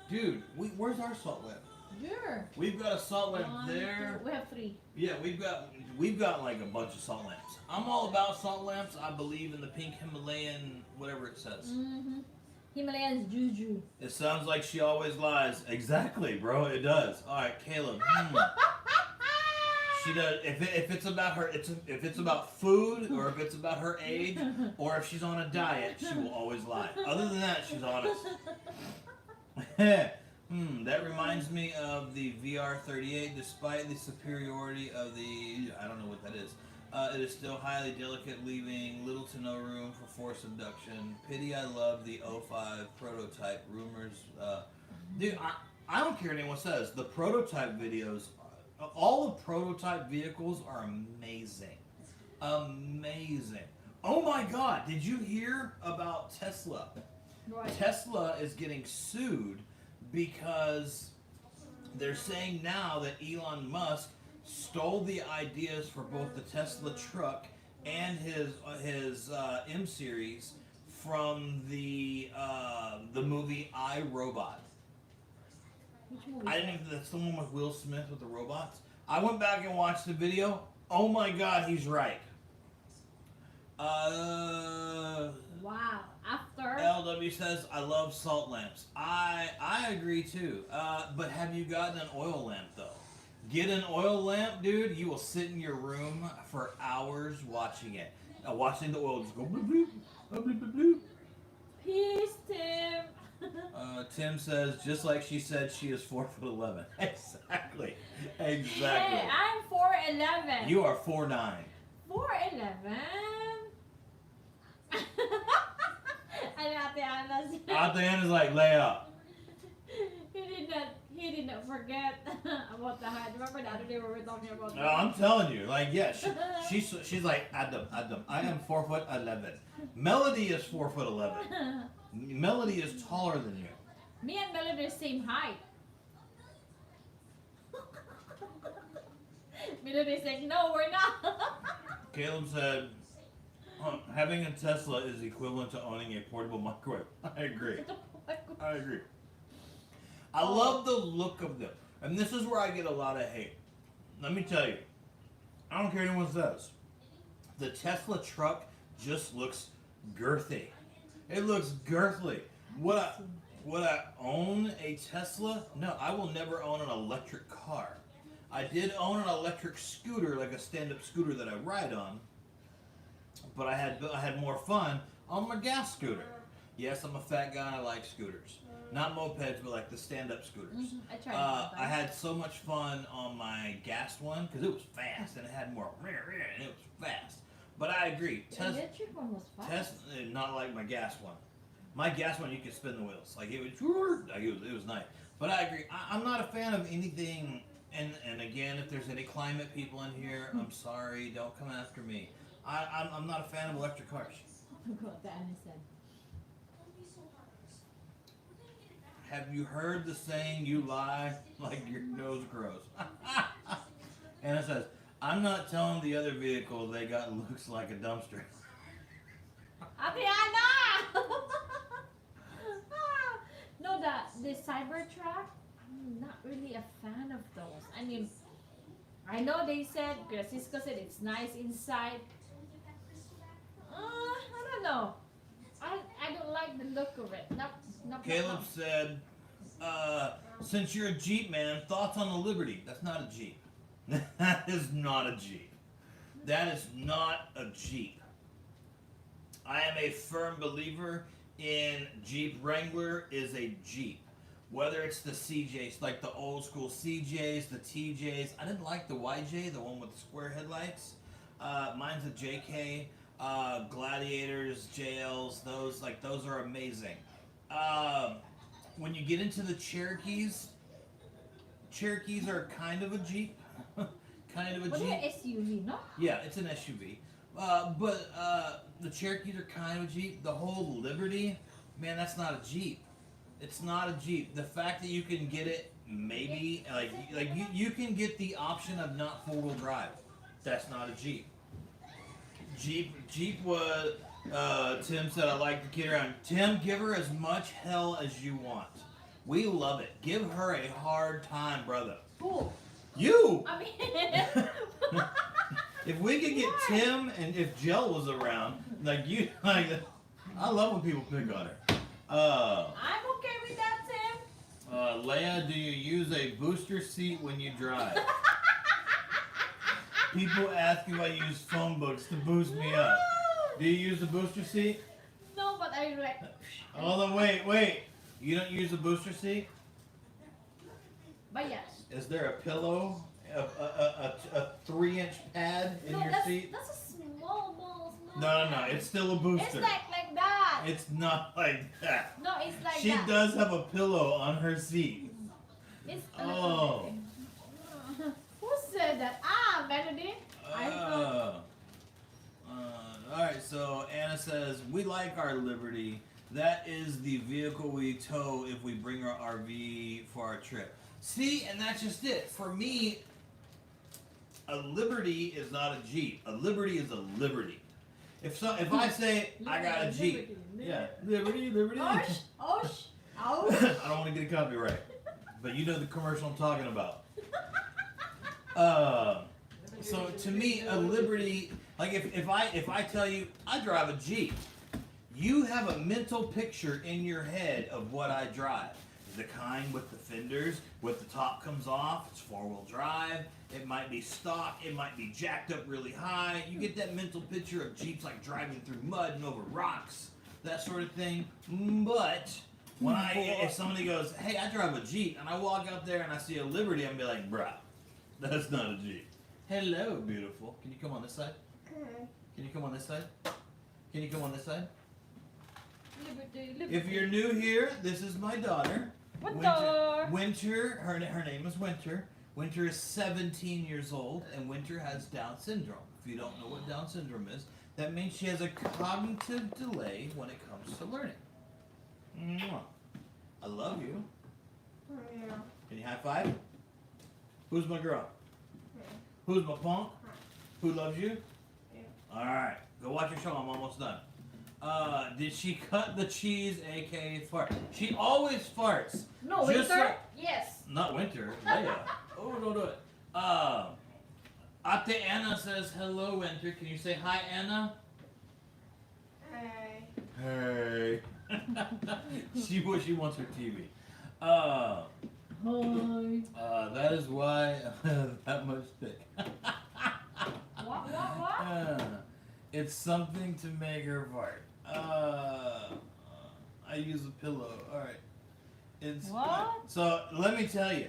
Dude, where's our salt lamp?
Sure.
We've got a salt lamp
1,
there.
2, we have 3.
Yeah, we've got like a bunch of salt lamps. I'm all about salt lamps. I believe in the pink Himalayan, whatever it says.
Mm-hmm. Himalayan juju.
It sounds like she always lies. Exactly, bro. It does. All right, Caleb. She does. If it's about her, if it's about food, or if it's about her age, or if she's on a diet, she will always lie. Other than that, she's honest. That reminds me of the VR38. Despite the superiority of the, I don't know what that is. It is still highly delicate, leaving little to no room for force induction. Pity I love the '05 prototype. Rumors, dude, I don't care what anyone says. The prototype videos, all the prototype vehicles are amazing, amazing. Oh my God! Did you hear about Tesla?
Right.
Tesla is getting sued because they're saying now that Elon Musk stole the ideas for both the Tesla truck and his M series from the movie I, Robot.
Which movie?
I didn't even that's the one with Will Smith with the robots. I went back and watched the video. Oh my God, he's right.
Wow. After.
LW says, I love salt lamps. I agree too. But have you gotten an oil lamp though? Get an oil lamp, dude. You will sit in your room for hours watching it. Watching the oil just go bloop bloop, bloop bloop bloop.
Peace, Tim.
Tim says, just like she said, she is 4'11". Exactly.
Hey,
Exactly.
I'm 4'11".
You are 4'9".
4'11". And Ate Anna said,
Ate Anna's like, lay up.
he did not forget about the height. Remember the other day we were talking about
No, I'm telling you, like, yeah, she's like, Adam, I am 4'11". Melody is 4'11". Melody is taller than you.
Me and Melody are the same height. Melody's like, no, we're not.
Caleb said, having a Tesla is equivalent to owning a portable microwave. I agree. I agree. I love the look of them. And this is where I get a lot of hate. Let me tell you, I don't care what anyone says. The Tesla truck just looks girthy. It looks girthy. Would I own a Tesla? No, I will never own an electric car. I did own an electric scooter, like a stand-up scooter that I ride on, but I had more fun on my gas scooter. Yes, I'm a fat guy and I like scooters. Not mopeds, but like the stand-up scooters.
I tried
I had so much fun on my gas one because it was fast and it had more and it was fast. But I agree.
The electric one was fast.
Not like my gas one. My gas one, you could spin the wheels. Like it was nice. But I agree. I'm not a fan of anything. And again, if there's any climate people in here, I'm sorry. Don't come after me. I'm not a fan of electric cars.
I forgot what Anna said.
Have you heard the saying, you lie like your nose grows? Anna says, I'm not telling the other vehicle they got looks like a dumpster.
Ate Anna! No, the Cybertruck, I'm not really a fan of those. I mean, I know they said, Francisco said it's nice inside. I don't know. I don't like the look of it. Not
Caleb said, since you're a Jeep man, thoughts on the Liberty? That's not a Jeep. That is not a Jeep. That is not a Jeep. I am a firm believer in Jeep Wrangler is a Jeep. Whether it's the CJs, like the old school CJs, the TJs. I didn't like the YJ, the one with the square headlights. Mine's a JK. Gladiators, JLs, those are amazing. When you get into the Cherokees are kind of a Jeep. Kind of a
But
Jeep.
they're SUV, no?
Yeah, it's an SUV. But the Cherokees are kind of a Jeep. The whole Liberty, man, that's not a Jeep. It's not a Jeep. The fact that you can get it, maybe, you can get the option of not four-wheel drive. That's not a Jeep. Jeep was, Tim said, I like to kid around. Tim, give her as much hell as you want. We love it. Give her a hard time, brother.
Who?
You!
I mean...
If we could get Tim and if Jill was around, I love when people pick on her.
I'm okay with that, Tim.
Leia, do you use a booster seat when you drive? People ask if I use phone books to boost me up. Do you use the booster seat?
No, but I like...
Hold on, wait. You don't use the booster seat?
But yes.
Is there a pillow, a 3-inch pad in
No,
your seat?
that's a small.
No. It's still a booster.
It's like that.
It's not like that.
No, it's like
She
that.
does have a pillow on her seat.
It's
Oh.
Who said that? Ah, Melody. I thought.
Alright, so Anna says, we like our Liberty. That is the vehicle we tow if we bring our RV for our trip. See, and that's just it. For me, a Liberty is not a Jeep. A Liberty is a Liberty. If I say I got a Jeep, yeah, Liberty.
Osh.
I don't want to get a copyright, but you know the commercial I'm talking about. So to me, a Liberty, like if I tell you I drive a Jeep, you have a mental picture in your head of what I drive. The kind with the fenders, with the top comes off, it's 4-wheel drive, it might be stock, it might be jacked up really high. You get that mental picture of Jeeps like driving through mud and over rocks, that sort of thing. But when if somebody goes, hey, I drive a Jeep, and I walk out there and I see a Liberty, I'm gonna be like, bruh, that's not a Jeep. Hello, beautiful. Can you come on this side? Can you come on this side? Can you come on this side?
Liberty.
If you're new here, this is my daughter. Winter, her name is Winter. Winter is 17 years old, and Winter has Down syndrome. If you don't know what Down syndrome is, that means she has a cognitive delay when it comes to learning. Mwah. I love you. Can you high five? Who's my girl? Who's my punk? Who loves you? Alright, go watch your show, I'm almost done. Did she cut the cheese, aka fart? She always farts.
No,
Just
Winter?
like-
Yes.
Not Winter, Leia. Oh, don't do it. Ate Anna says, hello, Winter. Can you say hi, Anna? Hey. She wants her TV.
Hi.
That is why I have that much thick.
What?
It's something to make her fart. I use a pillow. Alright. It's
What?
So let me tell you.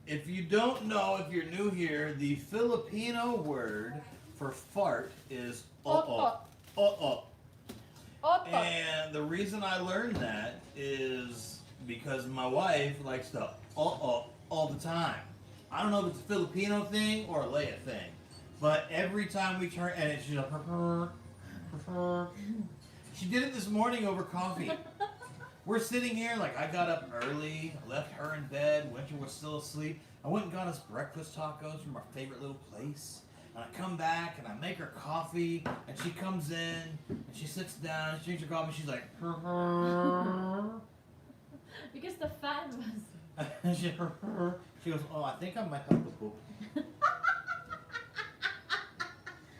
If you don't know, if you're new here, the Filipino word for fart is
Otot.
oh.
Otot.
And the reason I learned that is because my wife likes to all the time. I don't know if it's a Filipino thing or a Leia thing, but every time we turn, and she's like, she did it this morning over coffee. We're sitting here, like I got up early, left her in bed, Winter was still asleep. I went and got us breakfast tacos from our favorite little place. And I come back and I make her coffee, and she comes in and she sits down, she drinks her coffee, she's like,
Because the fan was.
and she goes, oh, I think I might have to poop.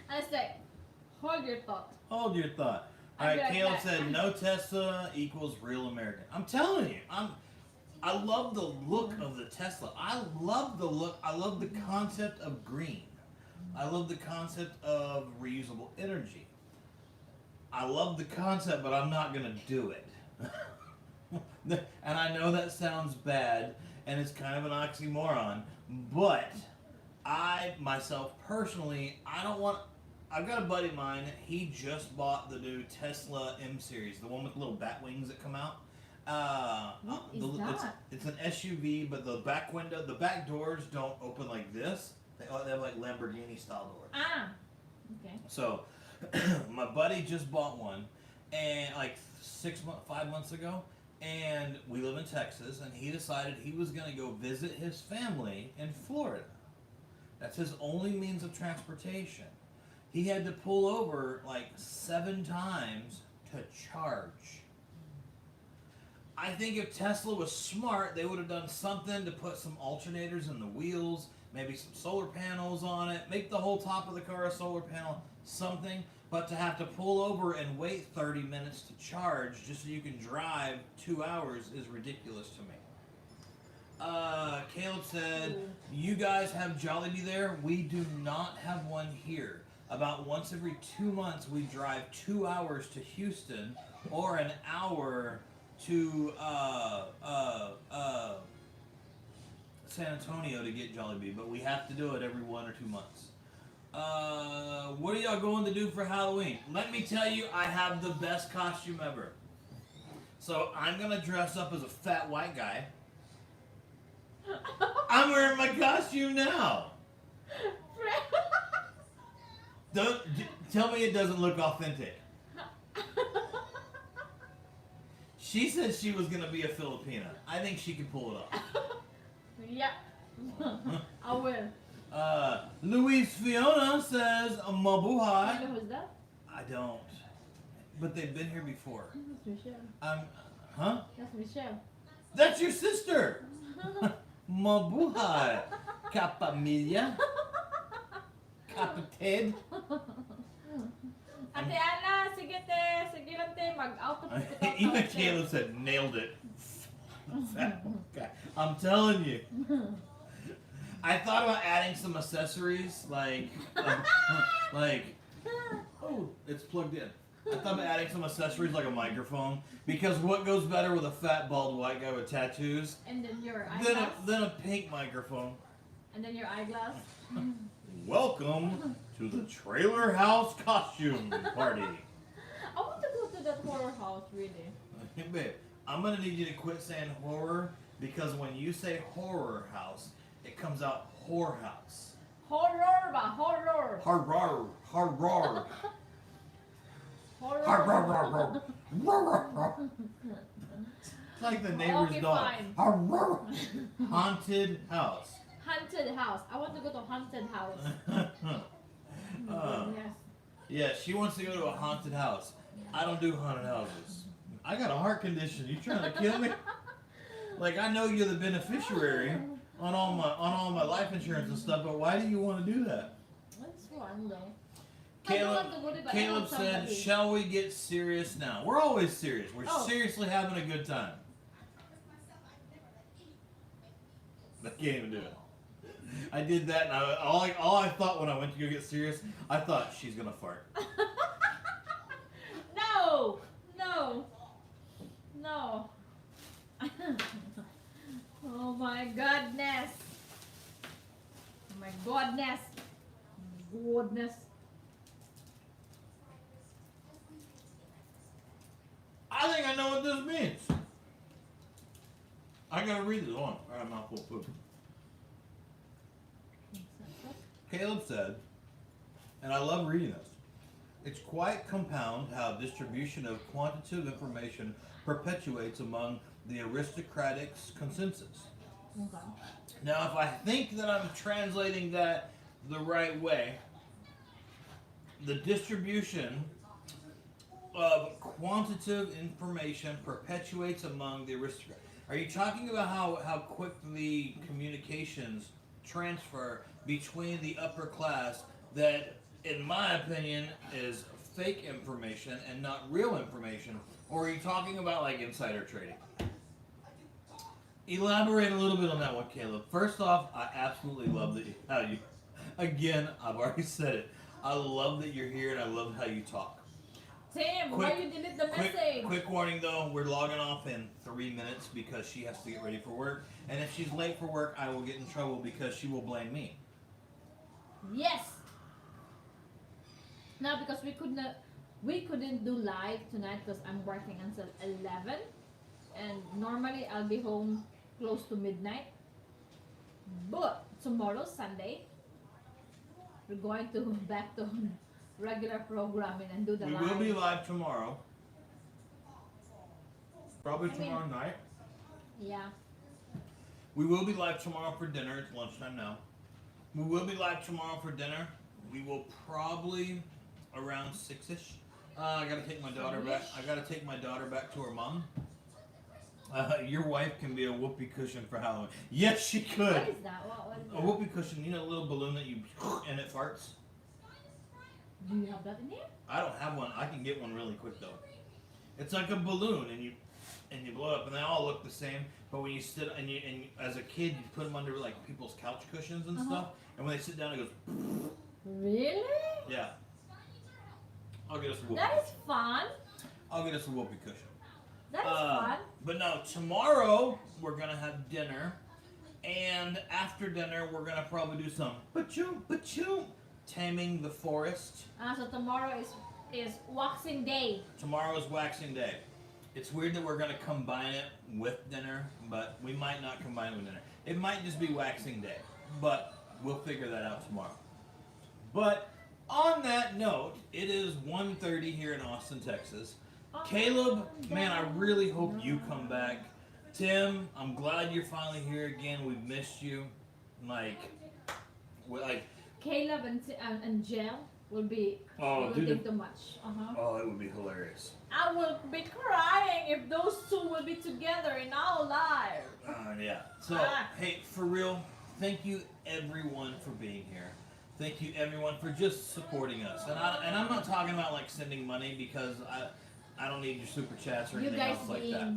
And it's like, hold your thought.
Hold your thought.
I'd
All
be
right,
like
Caleb
that.
said no Tesla equals real American. I'm telling you, I love the look of the Tesla. I love the look. I love the concept of green. I love the concept of reusable energy. I love the concept, but I'm not gonna do it. And I know that sounds bad, and it's kind of an oxymoron, but I, myself personally, I don't want... I've got a buddy of mine, he just bought the new Tesla M Series, the one with the little bat wings that come out.
What is that?
It's an SUV, but the back window, the back doors don't open like this. They have like Lamborghini style doors.
Ah. Okay.
So, my buddy just bought one, and like 5 months ago, and we live in Texas, and he decided he was going to go visit his family in Florida. That's his only means of transportation. He had to pull over like 7 times to charge. I think if Tesla was smart, they would have done something to put some alternators in the wheels, maybe some solar panels on it, make the whole top of the car a solar panel, something. But to have to pull over and wait 30 minutes to charge just so you can drive 2 hours is ridiculous to me. Caleb said, you guys have Jollibee there? We do not have one here. About once every 2 months, we drive 2 hours to Houston or an hour to San Antonio to get Jollibee, but we have to do it every 1 or 2 months. What are y'all going to do for Halloween? Let me tell you, I have the best costume ever. So I'm gonna dress up as a fat white guy. I'm wearing my costume now. Tell me it doesn't look authentic. She said she was gonna be a Filipina. I think she can pull it off.
Yeah. I will.
Luis Fiona says mabuhay.
You know who's that?
I don't. But they've been here before.
That's Michelle.
Huh?
That's Michelle.
That's your sister. Mabuhay. Kapamilya. Kapatid.
Ate Ana, sige te. Sige lang te. Mag-out of it.
Even Caleb said, nailed it. Okay. I'm telling you. I thought about adding some accessories, like, oh, it's plugged in. I thought about adding some accessories like a microphone, because what goes better with a fat, bald white guy with tattoos
And then your eyeglass.
than a pink microphone?
And then your eyeglass.
Welcome to the Trailer House Costume Party.
I want to go to that horror house, really.
Hey, babe, I'm gonna need you to quit saying horror, because when you say horror house, it comes out whorehouse.
Horror ba? Horror.
Horror, horror.
Horror.
It's like the neighbor's
Okay,
dog.
fine.
Haunted house.
Haunted house. I want to go to haunted house. Yes.
Yeah, she wants to go to a haunted house. I don't do haunted houses. I got a heart condition. You trying to kill me? Like, I know you're the beneficiary on all my life insurance and stuff, but why do you want to do that?
That's fun though.
Caleb said, shall we get serious now? We're always serious. We're seriously having a good time. I can't even do it. I did that, and all I thought when I went to go get serious, I thought she's gonna fart.
No! No! No! Oh my goodness! Oh my goodness! Goodness!
I think I know what this means. I gotta read this on. I got a mouthful of food. Caleb said, and I love reading this, it's quite compound how distribution of quantitative information perpetuates among the aristocratic's consensus.
Okay.
Now, if I think that I'm translating that the right way, the distribution of quantitative information perpetuates among the aristocrats. Are you talking about how quickly communications transfer between the upper class that, in my opinion, is fake information and not real information? Or are you talking about like insider trading? Elaborate a little bit on that one, Caleb. First off, I absolutely love that again, I've already said it. I love that you're here and I love how you talk.
Tim, why you delete the message?
Quick warning though, we're logging off in 3 minutes because she has to get ready for work. And if she's late for work, I will get in trouble because she will blame me.
Yes. No, because we couldn't do live tonight because I'm working until 11, and normally I'll be home close to midnight. But tomorrow, Sunday, we're going to back to regular programming and do the live.
We will be live tomorrow. Probably tomorrow night.
Yeah.
We will be live tomorrow for dinner. It's lunchtime now. We will be live tomorrow for dinner. We will probably around 6ish. I gotta take my daughter back. I gotta take my daughter back to her mom. Your wife can be a whoopee cushion for Halloween. Yes, she could.
What is that? What is
A
that?
whoopee cushion, you know, a little balloon that you and it farts.
Do you have that in here?
I don't have one. I can get one really quick though. It's like a balloon, and you blow it up, and they all look the same. But when you sit and as a kid, you put them under like people's couch cushions and stuff, and when they sit down, it goes.
Really?
Yeah. I'll get us a whoopee.
That is fun.
I'll get us a whoopee cushion.
That is fun.
But no, tomorrow we're gonna have dinner And after dinner, we're gonna probably do some ba-choom, taming the forest.
So tomorrow is waxing day.
Tomorrow is waxing day. It's weird that we're gonna combine it with dinner, but we might not combine it with dinner. It might just be waxing day, but we'll figure that out tomorrow. But on that note, it is 1:30 here in Austin, Texas. Caleb, man, I really hope you come back. Tim, I'm glad you're finally here again. We've missed you. Like,
Caleb and Jill will be think too much.
Oh, it would be hilarious.
I will be crying if those two will be together in our life.
Yeah. So, hey, for real, thank you everyone for being here. Thank you everyone for just supporting us. And I'm not talking about like sending money because I don't need your super chats or anything else like that.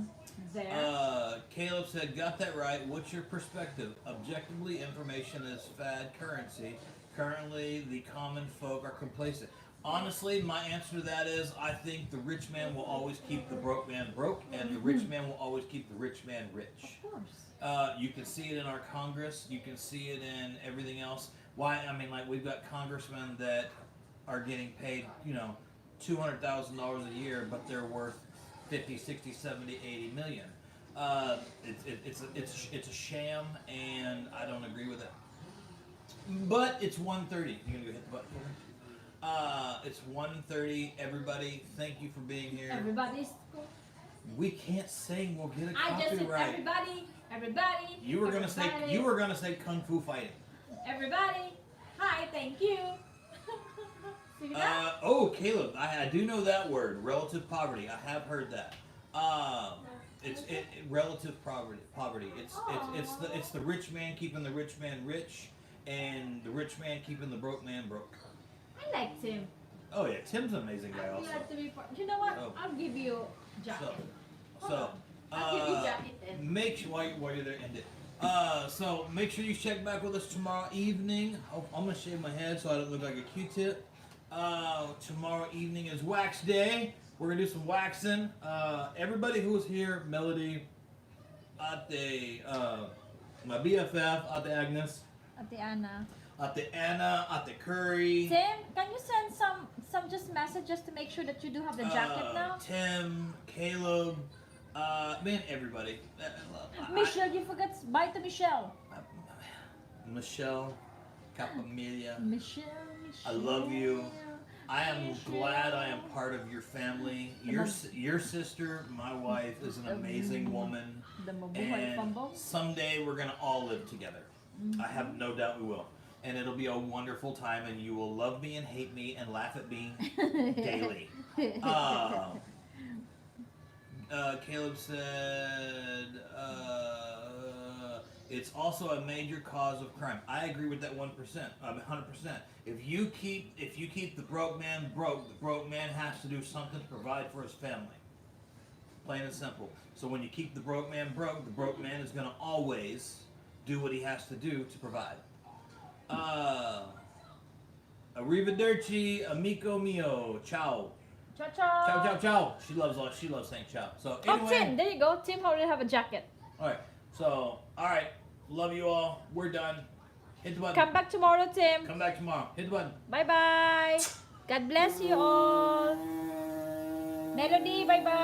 There.
Caleb said, got that right. What's your perspective? Objectively, information is fad currency. Currently, the common folk are complacent. Honestly, my answer to that is I think the rich man will always keep the broke man broke, and the rich man will always keep the rich man rich.
Of course.
You can see it in our Congress. You can see it in everything else. Why? I mean, like, we've got congressmen that are getting paid, $200,000 a year, but they're worth 50, 60, 70, 80 million. It's a sham, and I don't agree with it. But it's 1:30. You gonna go hit the button for me? It's 1:30. Everybody, thank you for being here.
Everybody's.
We can't sing. We'll get a
I just said
copyright.
everybody.
You were gonna say kung fu fighting.
Everybody. Hi, thank you. See that?
Caleb, I do know that word, relative poverty. I have heard that. It's relative poverty. It's the rich man keeping the rich man rich, and the rich man keeping the broke man broke.
I like Tim.
Oh yeah, Tim's an amazing guy also.
You know what?
Oh.
I'll give you jacket.
I'll
give you jacket then.
Make sure while you're there, end it. So make sure you check back with us tomorrow evening. I'm gonna shave my head so I don't look like a Q-tip. Tomorrow evening is wax day. We're gonna do some waxing. Everybody who was here, Melody, Ate, my BFF, Ate Agnes,
Ate Anna.
Ate Anna, Ate Curry.
Tim, can you send some just messages to make sure that you do have the jacket now?
Tim, Caleb, man, everybody.
Michelle, you forgot. Bye to Michelle.
Michelle, Capamilia.
Michelle.
I love you. I am glad I am part of your family. Your sister, my wife, is an amazing woman. And someday we're going to all live together. I have no doubt we will. And it'll be a wonderful time, and you will love me and hate me and laugh at me daily. Caleb said, it's also a major cause of crime. I agree with that 1%, 100%. If you keep the broke man broke, the broke man has to do something to provide for his family. Plain and simple. So when you keep the broke man is going to always do what he has to do to provide. Arrivederci, amico mio, ciao.
Ciao, ciao.
Ciao, ciao, ciao. She loves saying ciao. So anyway.
Oh, Tim, there you go. Tim already have a jacket.
All right. So, all right. Love you all. We're done. Hit the button.
Come back tomorrow, Tim.
Come back tomorrow. Hit the button.
Bye-bye. God bless you all. Melody, bye-bye.